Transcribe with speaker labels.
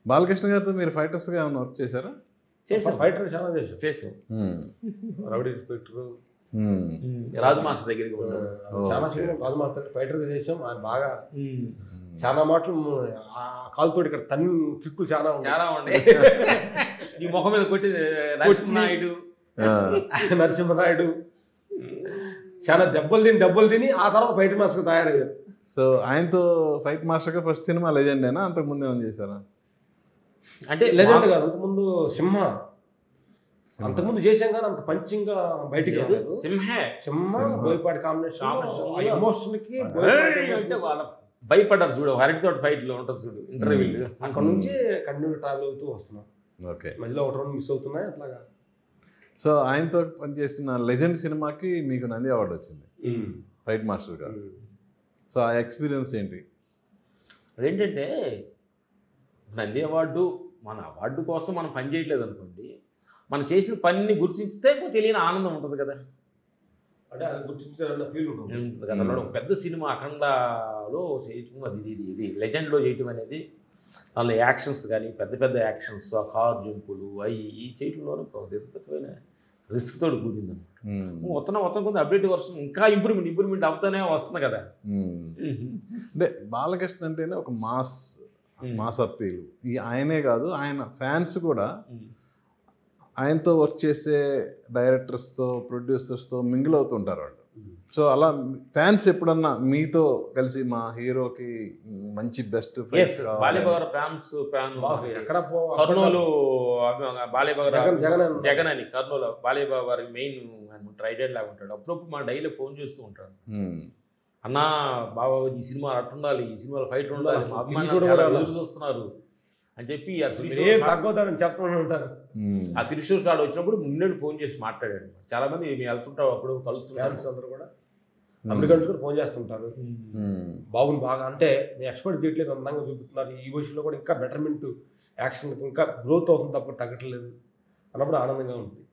Speaker 1: బాలకృష్ణ గారితో మీరు ఫైటర్స్గా ఏమైనా వర్క్ చేశారా?
Speaker 2: చేసాం, ఫైటర్ చాలా చేసాం. రౌడీ ఇన్స్పెక్టర్,
Speaker 3: రాజు మాస్టర్ దగ్గరికి
Speaker 2: చాలా సినిమా రాజు మాస్టర్ ఫైటర్గా చేసాం. ఆయన బాగా చాలా మాటలు ఆ కాలుతోటి ఇక్కడ తన్ని కిక్కులు చాలా
Speaker 3: ఉండే. ఈ ముఖం మీద కొట్టి
Speaker 2: నరసింహనాయుడు చాలా దెబ్బలు తిని ఆ తర్వాత ఫైటర్ మాస్టర్ తయారయ్యారు.
Speaker 1: సో ఆయనతో ఫైట్ మాస్టర్గా ఫస్ట్ సినిమా లెజెండేనా, అంతకుముందు ఏమైనా చేశారా?
Speaker 2: అంటే లెజెండ్ కాదు, అంతకుముందు సింహ, అంతకుముందు చేసాం కానీ అంత పంచింగ్గా బయటికి రాలేదు. సింహ బోయపాటి కాంబినేషన్ ఎమోషన్కి
Speaker 3: భయపడ్డారు చూడు. అరటి తోట ఫైట్లో ఉంటుంది చూడు ఇంటర్వ్యూలు.
Speaker 2: అక్కడ నుంచి కంటిన్యూ ట్రావెల్ అవుతూ వస్తున్నాం.
Speaker 1: ఓకే,
Speaker 2: మధ్యలో ఒక రౌండ్ మిస్ అవుతున్నాయి అట్లాగా.
Speaker 1: సో ఆయనతో పనిచేసిన లెజెండ్ సినిమాకి మీకు నంది అవార్డు వచ్చింది ఫైట్ మాస్టర్ గారు. సో ఆ ఎక్స్పీరియన్స్ ఏంటి?
Speaker 3: అదేంటంటే నంది అవార్డు మన అవార్డు కోసం మనం పని చేయట్లేదు అనుకోండి, మనం చేసిన పనిని గుర్తించితే తెలియని ఆనందం ఉంటుంది కదా.
Speaker 2: అంటే అది గుర్తించాలన్న ఫీల్ ఉంటుంది
Speaker 3: కదా. ఒక పెద్ద సినిమా అఖండలో చేయటం, ఇది లెజెండ్లో చేయటం అనేది, వాళ్ళ యాక్షన్స్ కానీ పెద్ద పెద్ద యాక్షన్స్, ఆ కార్ జంపులు అవి ఈ చేయటంలోనే అద్భుతమైన రిస్క్ తోటి కూడింది. మొత్తం కొంత అప్డేట్ వర్షన్ ఇంకా ఇంప్రూవ్మెంట్ అవుతానే వస్తుంది కదా.
Speaker 1: అంటే బాలకృష్ణ అంటేనే ఒక మాస్ అప్పీల్. ఆయనే కాదు, ఆయన ఫ్యాన్స్ కూడా ఆయనతో వర్క్ చేసే డైరెక్టర్స్తో ప్రొడ్యూసర్స్తో మింగిల్ అవుతుంటారు వాళ్ళు. సో అలా ఫ్యాన్స్ ఎప్పుడన్నా మీతో కలిసి మా హీరోకి మంచి బెస్ట్
Speaker 3: బాలీబాబు ఫ్యాన్స్ కర్నూలు బాలీబాబు జగన్ అని కర్నూలు బాలీబాబు వారికి మెయిన్ ట్రైడెడ్ లాగా ఉంటాడు. అప్పుడప్పుడు మా డైలీ ఫోన్ చేస్తూ ఉంటాడు, అన్నా బాబా ఈ సినిమా అట్టుండాలి, ఈ సినిమాలో ఫైట్లు ఉండాలి, మా అభిమానులు ఎదురు చూస్తున్నారు అని చెప్పి
Speaker 2: తగ్గొద్దని చెప్తూనే ఉంటారు.
Speaker 3: ఆ త్రిశూర్ సార్ వచ్చినప్పుడు ముందు ఫోన్ చేసి మాట్లాడాడు. చాలా మంది మేము వెళ్తుంటాం, అప్పుడు కలుస్తున్నారు
Speaker 2: అందరూ కూడా. అమెరికా నుంచి కూడా ఫోన్ చేస్తుంటారు, బాగుంది బాగా, అంటే మీ ఎక్స్పర్ట్ చేయట్లేదు, అందంగా చూపుతున్నారు, ఈ వయసులో కూడా ఇంకా బెటర్మెంట్ యాక్షన్ ఇంకా గ్రోత్ అవుతుంది తప్ప తగ్గట్లేదు అన్నప్పుడు ఆనందంగా ఉంటుంది.